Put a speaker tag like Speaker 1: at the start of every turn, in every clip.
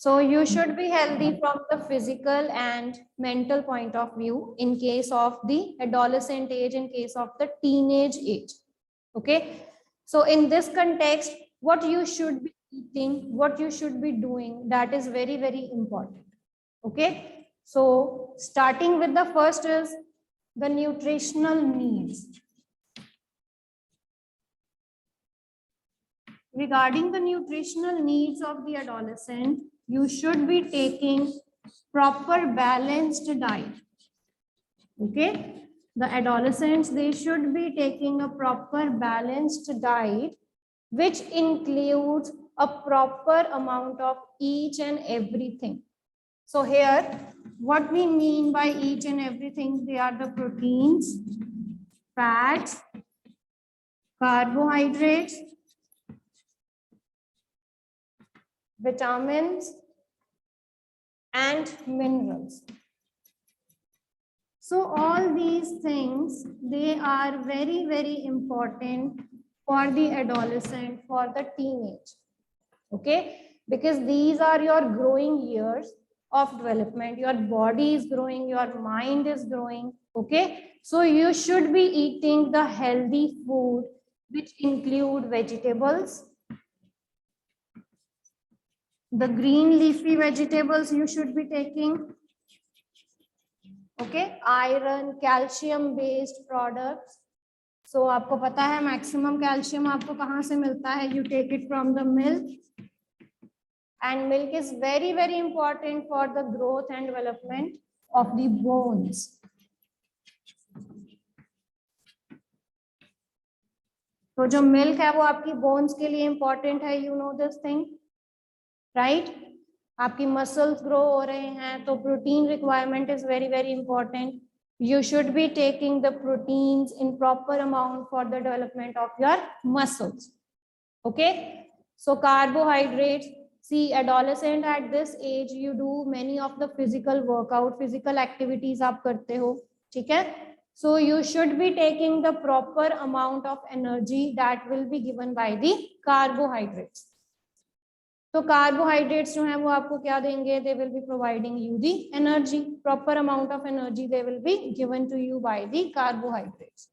Speaker 1: So you should be healthy from the physical and mental point of view in case of the adolescent age, in case of the teenage age. Okay. So in this context, what you should be eating, what you should be doing, that is very, very important. Okay. So starting with the first is the nutritional needs. Regarding the nutritional needs of the adolescent, you should be taking proper balanced diet. Okay, the adolescents, they should be taking a proper balanced diet, which includes a proper amount of each and everything. So here, what we mean by each and everything, they are the proteins, fats, carbohydrates, vitamins, and minerals. So all these things, they are very, very important for the adolescent, for the teenage. Okay, because these are your growing years of development. Your body is growing, your mind is growing. Okay, so you should be eating the healthy food, which include vegetables, the green leafy vegetables you should be taking. Okay, iron, calcium based products. So आपको पता है maximum calcium आपको कहाँ से मिलता है? You take it from the milk. And milk is very, very important for the growth and development of the bones. तो जो milk है वो आपकी bones के लिए important है. You know this thing, right? आपकी मसल्स ग्रो हो रहे हैं तो protein requirement is very very important. You should be taking the proteins in proper amount for the development of your muscles. Okay, so carbohydrates, see adolescent at this age you do many of the physical workout, physical activities आप करते हो, ठीक है. So you should be taking the proper amount of energy that will be given by the carbohydrates. तो carbohydrates जो हैं वो आपको क्या देंगे? They will be providing you the energy. Proper amount of energy they will be given to you by the carbohydrates.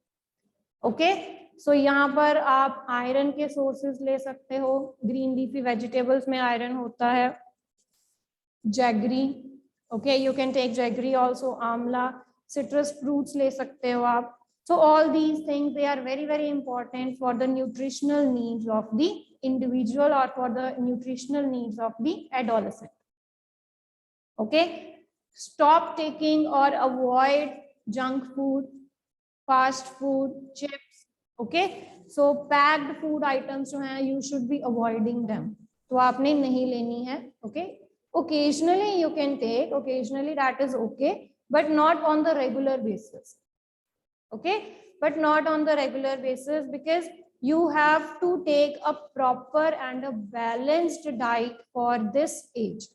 Speaker 1: Okay, so यहाँ पर आप आयरन के सोर्सेज ले सकते हो. ग्रीन लीफी वेजिटेबल्स में आयरन होता है. Jaggery, okay, you can take jaggery also. आंवला, सिट्रस फ्रूट्स ले सकते हो आप. So all these things, they are very, very important for the nutritional needs of the individual or for the nutritional needs of the adolescent. Okay, stop taking or avoid junk food, fast food, chips. Okay, so packed food items जो हैं, you should be avoiding them. तो आपने नहीं लेनी है. Okay, occasionally you can take, occasionally that is okay, but not on the regular basis. Okay, but not on the regular basis, because you have to take a proper and a balanced diet for this age.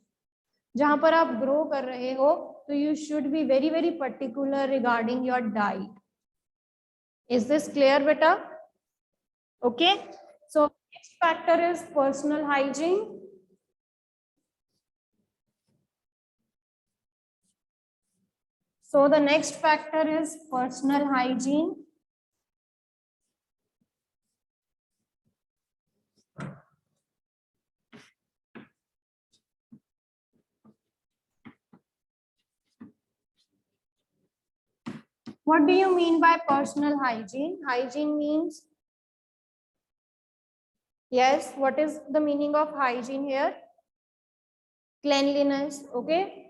Speaker 1: जहां पर आप grow कर रहे हो तो you should be very, very particular regarding your diet. Is this clear, beta? Okay, so next factor is personal hygiene. So the next factor is personal hygiene. What do you mean by personal hygiene? Hygiene means, yes, what is the meaning of hygiene here? Cleanliness, okay?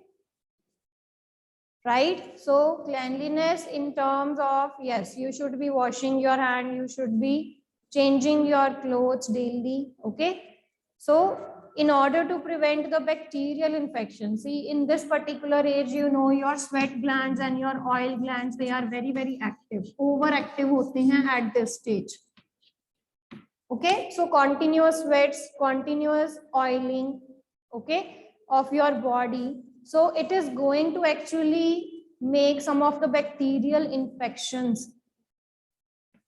Speaker 1: Right, so cleanliness in terms of, yes, you should be washing your hand, you should be changing your clothes daily. Okay, so in order to prevent the bacterial infection, see in this particular age, you know, your sweat glands and your oil glands, they are very, very active, overactive होते हैं at this stage. Okay, so continuous sweats, continuous oiling, okay, of your body. So it is going to actually make some of the bacterial infections,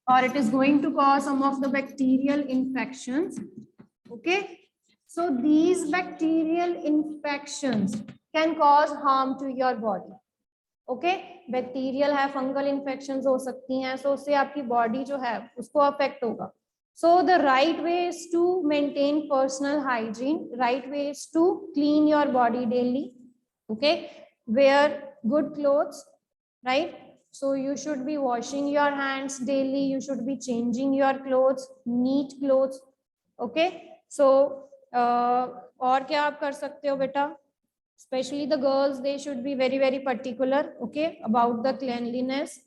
Speaker 1: or it is going to cause some of the bacterial infections. Okay, So these bacterial infections can cause harm to your body. Okay, bacterial है, fungal infections हो सकती हैं, सो उससे आपकी body जो है उसको affect होगा. So the right way is to maintain personal hygiene. Right way is to clean your body daily. Okay, wear good clothes, right? So you should be washing your hands daily. You should be changing your clothes, neat clothes. Okay, so और क्या आप कर सकते हो बेटा? Especially the girls, they should be very, very particular, okay, about the cleanliness,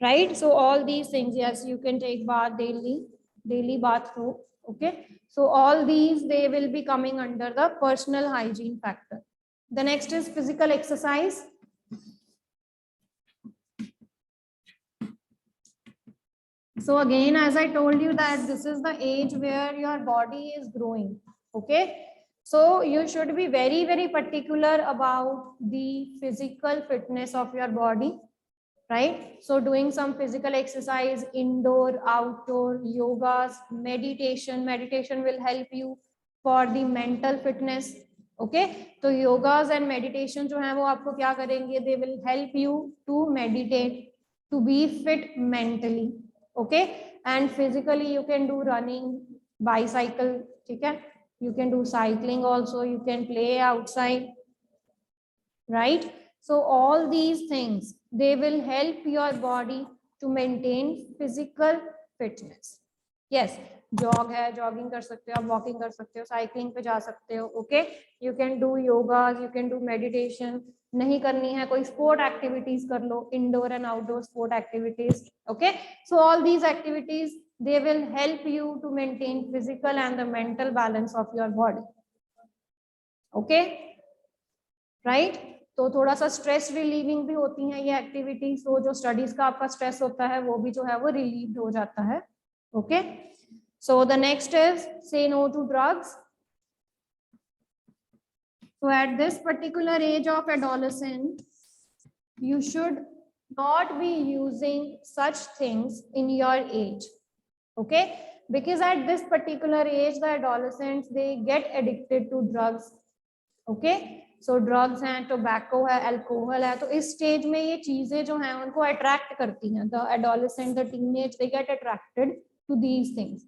Speaker 1: right? So all these things, yes, you can take bath daily bath soap, okay? So all these, they will be coming under the personal hygiene factor. The next is physical exercise. So again, as I told you that this is the age where your body is growing, okay? So you should be very, very particular about the physical fitness of your body, right? So doing some physical exercise, indoor, outdoor, yogas, meditation. Meditation will help you for the mental fitness, okay? So yogas and meditation जो हैं वो आपको क्या करेंगे? They will help you to meditate, to be fit mentally, okay? And physically you can do running, bicycle, ठीक है? You can do cycling also, you can play outside, right? So all these things, they will help your body to maintain physical fitness. Yes, jog है, jogging कर सकते हो, walking कर सकते हो, cycling पे जा सकते हो, okay? You can do yoga, you can do meditation. नहीं करनी है कोई sport activities कर लो, indoor and outdoor sport activities, okay? So all these activities, they will help you to maintain physical and the mental balance of your body, okay? Right? तो थोड़ा सा stress relieving भी होती हैं ये एक्टिविटीज, तो जो स्टडीज का आपका स्ट्रेस होता है वो भी जो है वो रिलीव्ड हो जाता है. Okay, so the next is say no to drugs. So at this particular age of adolescent, you should not be using such things in your age, okay? Because at this particular age, the adolescents, they get addicted to drugs, okay? So drugs हैं, tobacco है, alcohol है, तो इस stage में ये चीजें जो हैं उनको अट्रैक्ट करती हैं. The adolescent, the teenage, they get attracted to these things,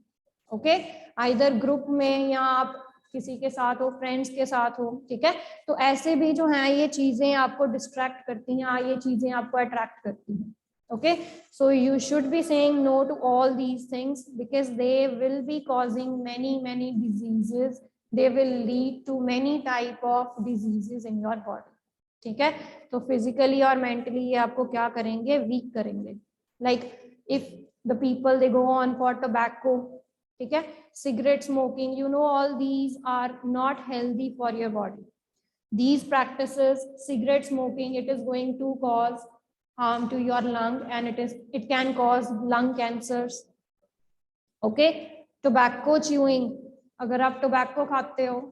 Speaker 1: okay? Either group में या आप किसी के साथ हो, फ्रेंड्स के साथ हो, ठीक है? तो ऐसे भी जो हैं ये चीजें आपको डिस्ट्रैक्ट करती हैं, ये चीजें आपको अट्रैक्ट करती हैं, okay? So you should be saying no to all these things because they will be causing many diseases. They will lead to many type of diseases in your body, ठीक है? तो physically और mentally ये आपको क्या करेंगे? Weak करेंगे. Like if the people they go on for tobacco, ठीक है? Cigarette smoking, you know, all these are not healthy for your body. These practices, cigarette smoking, it is going to cause harm to your lung and it can cause lung cancers, okay? Tobacco chewing, अगर आप tobacco खाते हो,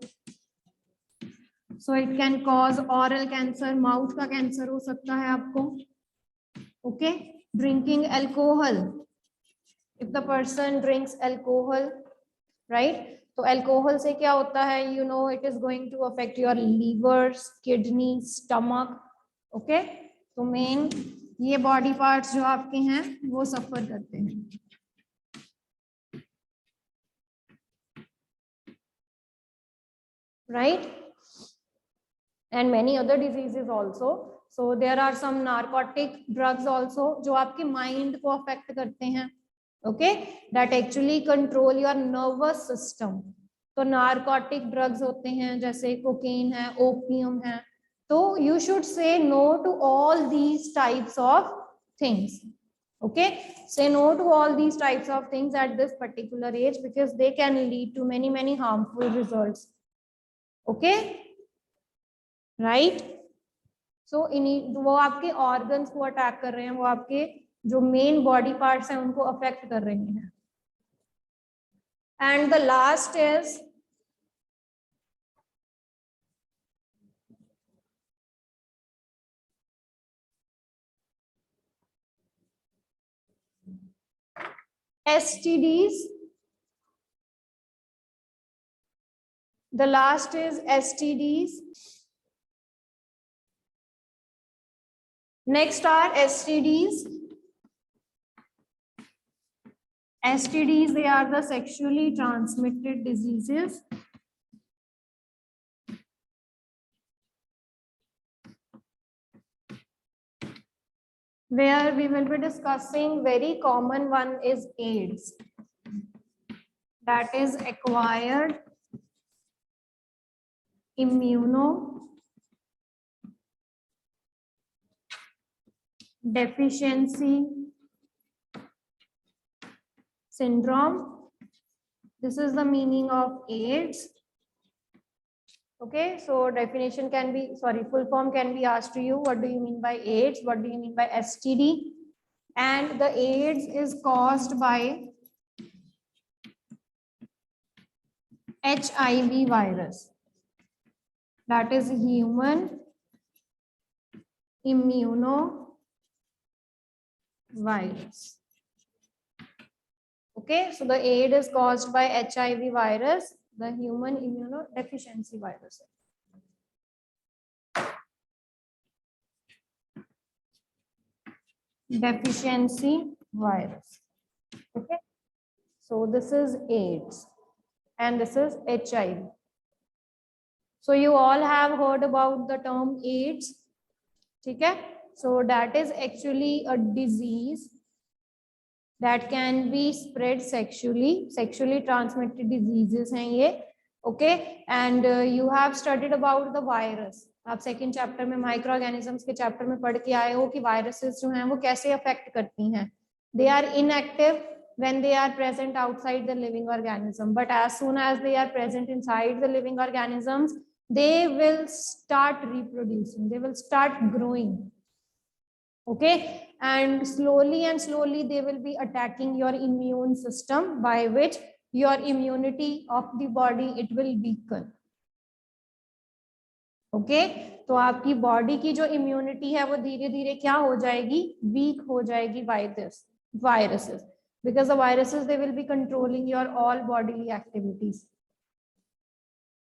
Speaker 1: so it can cause oral cancer, mouth का cancer हो सकता है आपको, okay? Drinking alcohol, if the person drinks alcohol, right? तो अल्कोहल से क्या होता है? You know, it is going to affect your livers, kidney, stomach, okay? तो मेन ये बॉडी पार्ट्स जो आपके हैं वो सफर करते हैं, right? And many other diseases also. So there are some narcotic drugs also जो आपके माइंड को अफेक्ट करते हैं, okay? That actually control your nervous system. तो नार्कोटिक ड्रग्स होते हैं जैसे कोकेन है, ओपियम है. तो you should say no to all these types of things, okay? Say no to all these types of things at this particular age because they can lead to many harmful results, okay? Right? So वो आपके organs को attack कर रहे हैं, वो आपके जो main body parts हैं उनको अफेक्ट कर रहे हैं. And the last is STDs. The last is STDs. Next are STDs. STDs, they are the sexually transmitted diseases. Where we will be discussing very common one is AIDS. That is acquired immunodeficiency syndrome. This is the meaning of AIDS. Okay, so definition can be, full form can be asked to you. What do you mean by AIDS? What do you mean by STD? And the AIDS is caused by HIV virus. That is human immunovirus. Okay, so the AIDS is caused by HIV virus, the human immunodeficiency virus. Deficiency virus. Okay, so this is AIDS and this is HIV. So you all have heard about the term AIDS. Okay, so that is actually a disease that can be spread sexually transmitted diseases हैं ये. Okay, and you have studied about the virus. आप second chapter में micro organisms के chapter में पढ़ के आए हो कि वायरसेस जो हैं वो कैसे अफेक्ट करती हैं. They are inactive when they are present outside the living organism, but as soon as they are present inside the living organisms, they will start reproducing, they will start growing. Okay, and slowly they will be attacking your immune system, by which your immunity of the body it will weaken. Okay, तो आपकी body की जो immunity है वो धीरे धीरे क्या हो जाएगी, वीक हो जाएगी by this viruses, because the viruses they will be controlling your all bodily activities.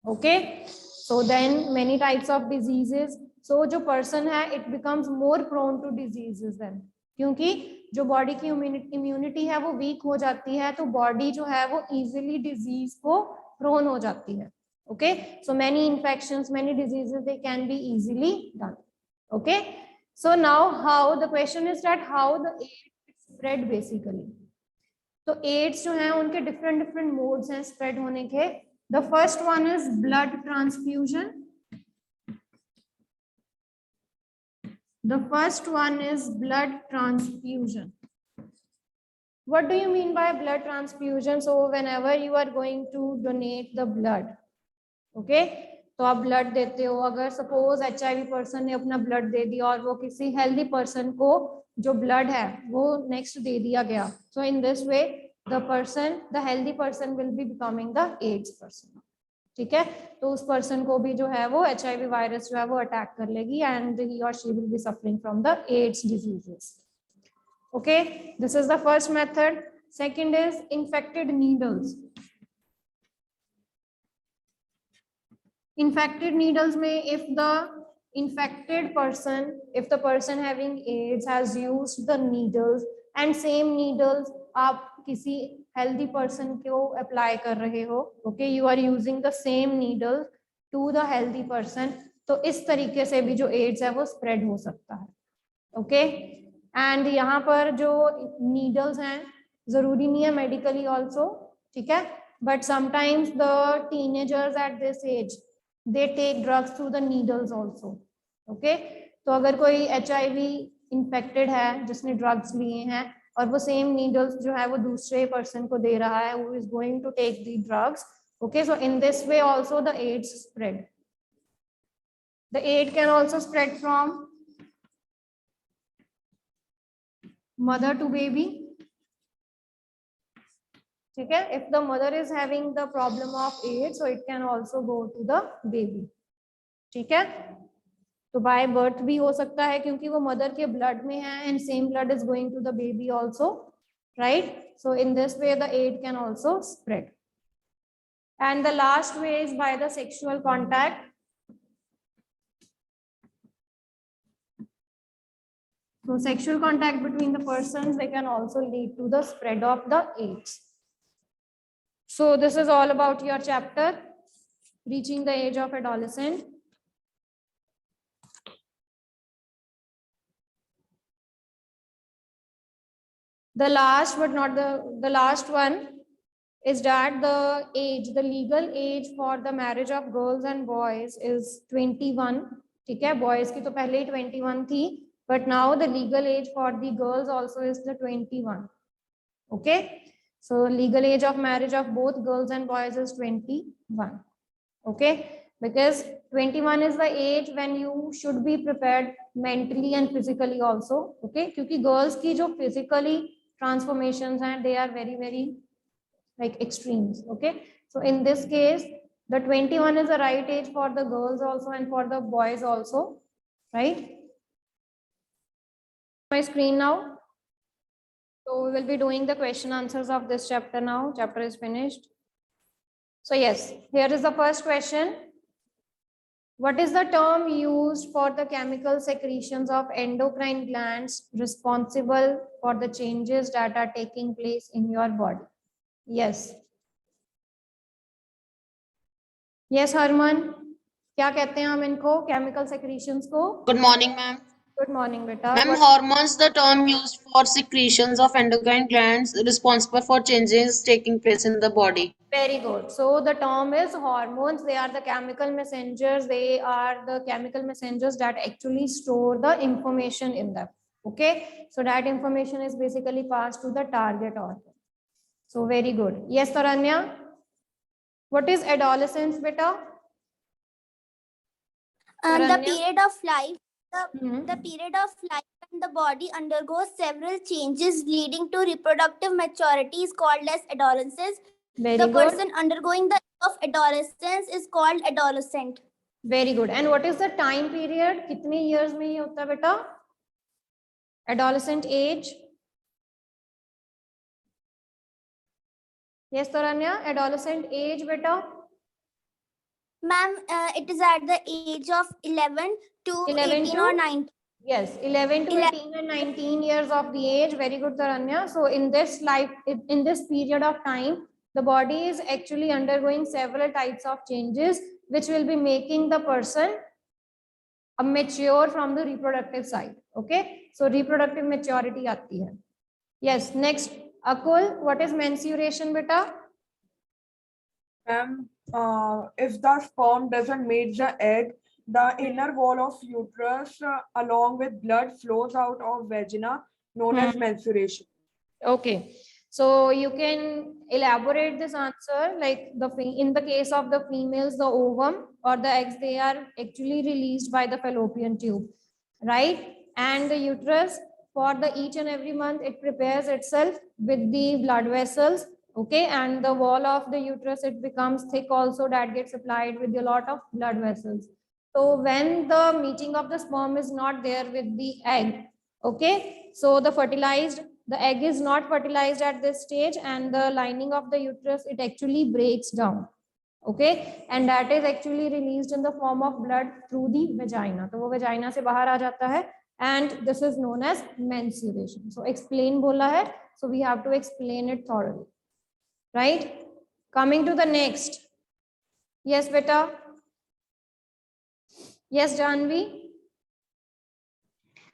Speaker 1: Okay, so then many types of diseases. So जो person है it becomes more prone to diseases then, क्योंकि जो body की immunity है वो week हो जाती है तो बॉडी जो है वो इजीली डिजीज को प्रोन हो जाती है. Okay, so many infections, many diseases, they can be easily done. Okay, so now how the question is that how the AIDS spread basically. तो AIDS जो है उनके different modes हैं spread होने के. The first one is blood transfusion. The first one is blood transfusion. What do you mean by blood transfusion? So whenever you are going to donate the blood, okay तो आप blood देते हो. अगर suppose HIV person ने अपना blood दे दिया और वो किसी हेल्दी पर्सन को जो ब्लड है वो नेक्स्ट दे दिया गया, so in this way the healthy person will be becoming the AIDS person. ठीक है, तो उस पर्सन को भी जो है वो HIV वायरस जो है वो अटैक कर लेगी एंड ही और she will be suffering from the AIDS diseases. Okay, this is the first method. Second is infected needles. Infected needles में if the person having AIDS has used the needles and same needles आप किसी healthy person को apply कर रहे हो, okay, you are using the same needle to the healthy person, तो इस तरीके से भी जो AIDS है वो spread हो सकता है. okay, and यहाँ पर जो needles हैं जरूरी नहीं है medically also, ठीक है, but sometimes the teenagers at this age they take drugs through the needles also. okay, तो अगर कोई HIV infected है जिसने drugs लिए हैं और वो same needles जो है वो दूसरे person को दे रहा है who is going to take the drugs, okay, so in this way also the AIDS spread. The AIDS can also spread from mother to baby. ठीक है, if the mother is having the problem of AIDS, so it can also go to the baby. ठीक है, तो by birth भी हो सकता है क्योंकि वो mother के blood में है and same blood is going to the baby also, right? So in this way the AIDS can also spread. And the last way is by the sexual contact. So sexual contact between the persons, they can also lead to the spread of the AIDS. So this is all about your chapter, reaching the age of adolescent. The last but not the last one is that the age, the legal age for the marriage of girls and boys is 21. ठीक है, boys की तो पहले ही 21 थी, but now the legal age for the girls also is the 21. Okay, so legal age of marriage of both girls and boys is 21. Okay, because 21 is the age when you should be prepared mentally and physically also. Okay, क्योंकि girls की जो physically transformations हैं, they are very like extremes. Okay, so in this case the 21 is the right age for the girls also and for the boys also, right? My screen now. So we will be doing the question answers of this chapter now. Chapter is finished. So yes, here is the first question. What is the term used for the chemical secretions of endocrine glands responsible for the changes that are taking place in your body? Yes. Yes, Harman. क्या कहते हैं हम इनको chemical secretions को?
Speaker 2: Good morning, ma'am.
Speaker 1: Good morning, beta.
Speaker 2: Ma'am, hormones, the term used for secretions of endocrine glands responsible for changes taking place in the body.
Speaker 1: Very good. So the term is hormones. They are the chemical messengers. They are the chemical messengers that actually store the information in them. Okay. So that information is basically passed to the target organ. So very good. Yes, Taranya. What is adolescence, beta?
Speaker 3: The period of life. The period of life when the body undergoes several changes leading to reproductive maturity is called as adolescence.
Speaker 1: Very
Speaker 3: the
Speaker 1: good.
Speaker 3: person undergoing the age of adolescence is called adolescent.
Speaker 1: Very good. And what is the time period? कितने years में ये होता है बेटा? Adolescent age. Yes, Taranya. Adolescent age, beta.
Speaker 3: Ma'am, it is at the age of 11 to 18 or 19.
Speaker 1: Yes, 11 to 18 and 19 years of the age. Very good, Taranya. So in this period of time, the body is actually undergoing several types of changes, which will be making the person mature from the reproductive side. Okay, so reproductive maturity aati hai. Yes, next, Akul, what is menstruation, beta?
Speaker 4: If the sperm doesn't meet the egg, the inner wall of uterus along with blood flows out of vagina, known as menstruation.
Speaker 1: Okay, so you can elaborate this answer, like in the case of the females, the ovum or the eggs, they are actually released by the fallopian tube, right? And the uterus, for the each and every month, it prepares itself with the blood vessels. Okay, and the wall of the uterus, it becomes thick also, that gets supplied with a lot of blood vessels. So when the meeting of the sperm is not there with the egg, okay, so the egg is not fertilized at this stage, and the lining of the uterus, it actually breaks down. Okay, and that is actually released in the form of blood through the vagina. So वो vagina से बाहर आ जाता है, and this is known as menstruation. So explain बोला है, so we have to explain it thoroughly. Right? Coming to the next. Yes, beta. Yes, Janvi.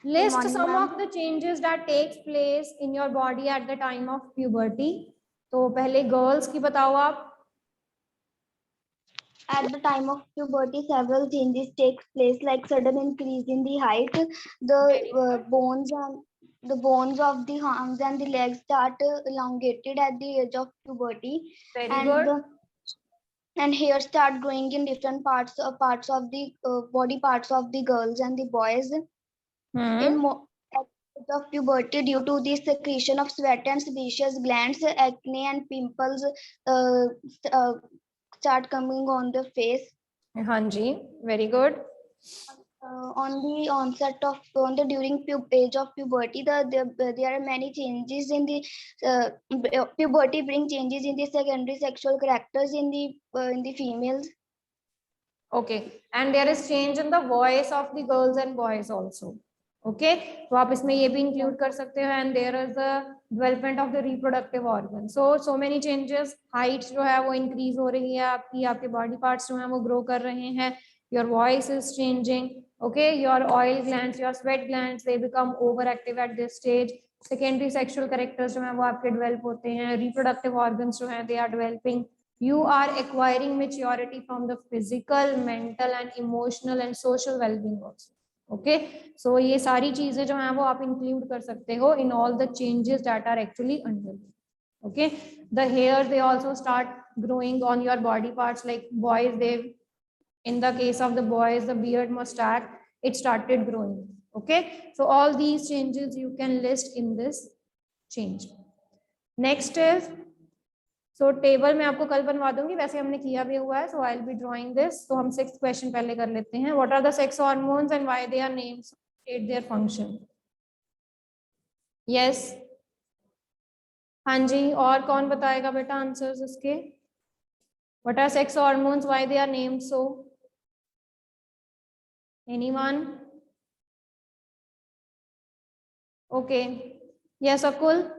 Speaker 1: List some of the changes that takes place in your body at the time of puberty. तो पहले girls की बताओ आप.
Speaker 3: At the time of puberty, several changes take place, like sudden increase in the height, the bones of the arms and the legs start elongated at the age of puberty.
Speaker 1: Very good.
Speaker 3: And hair start growing in different parts of the body parts of the girls and the boys. At the of puberty, due to the secretion of sweat and sebaceous glands, acne and pimples start coming on the face.
Speaker 1: Hanji, very good.
Speaker 3: on the during age of puberty, there are many changes in the puberty bring changes in the secondary sexual characters in the females.
Speaker 1: Okay, and there is change in the voice of the girls and boys also. Okay, तो आप इसमें ये भी include कर सकते हो. And there is the development of the reproductive organ. So many changes. Height जो है वो increase हो रही है आपकी, आपके body parts जो हैं वो grow कर रहे हैं. Your voice is changing. Okay, your oil glands, your sweat glands, they become overactive at this stage. Secondary sexual characters जो हैं वो आपके develop होते हैं. Reproductive organs जो हैं they are developing. You are acquiring maturity from the physical, mental and emotional and social well-being also. Okay, so ये सारी चीजें जो हैं वो आप include कर सकते हो in all the changes that are actually underway. Okay, the hair they also start growing on your body parts, like boys, they, in the case of the boys, the beard mustache, it started growing. Okay, so all these changes you can list in this change. Next is, so table में आपको कल बनवा दूंगी, वैसे हमने किया भी हुआ है. So I'll be drawing this. तो हम 6th क्वेश्चन पहले कर लेते हैं. What are the sex hormones and why they are named? State their function. Yes. हाँ जी, और कौन बताएगा बेटा आंसर्स इसके? What are sex hormones? Why they are named so? Anyone? Okay. Yes, Akul.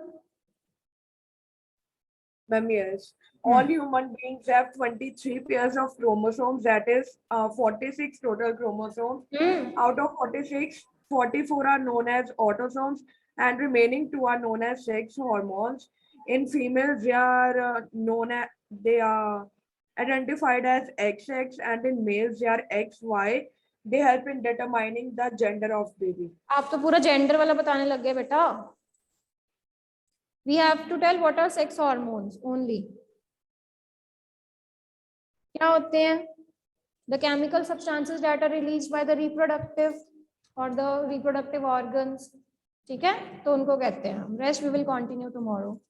Speaker 4: Ma'am, yes. All human beings have 23 pairs of chromosomes, that is 46 total chromosomes. Out of 46, 44 are known as autosomes and remaining 2 are known as sex hormones. In females, they are identified as XX, and in males, they are XY. They help in determining the gender of baby.
Speaker 1: आप तो पूरा gender वाला बताने लग गए बेटा. We have to tell what are sex hormones only. क्या होते हैं? The chemical substances that are released by the reproductive or the reproductive organs. ठीक है, तो उनको कहते हैं हम. Rest we will continue tomorrow.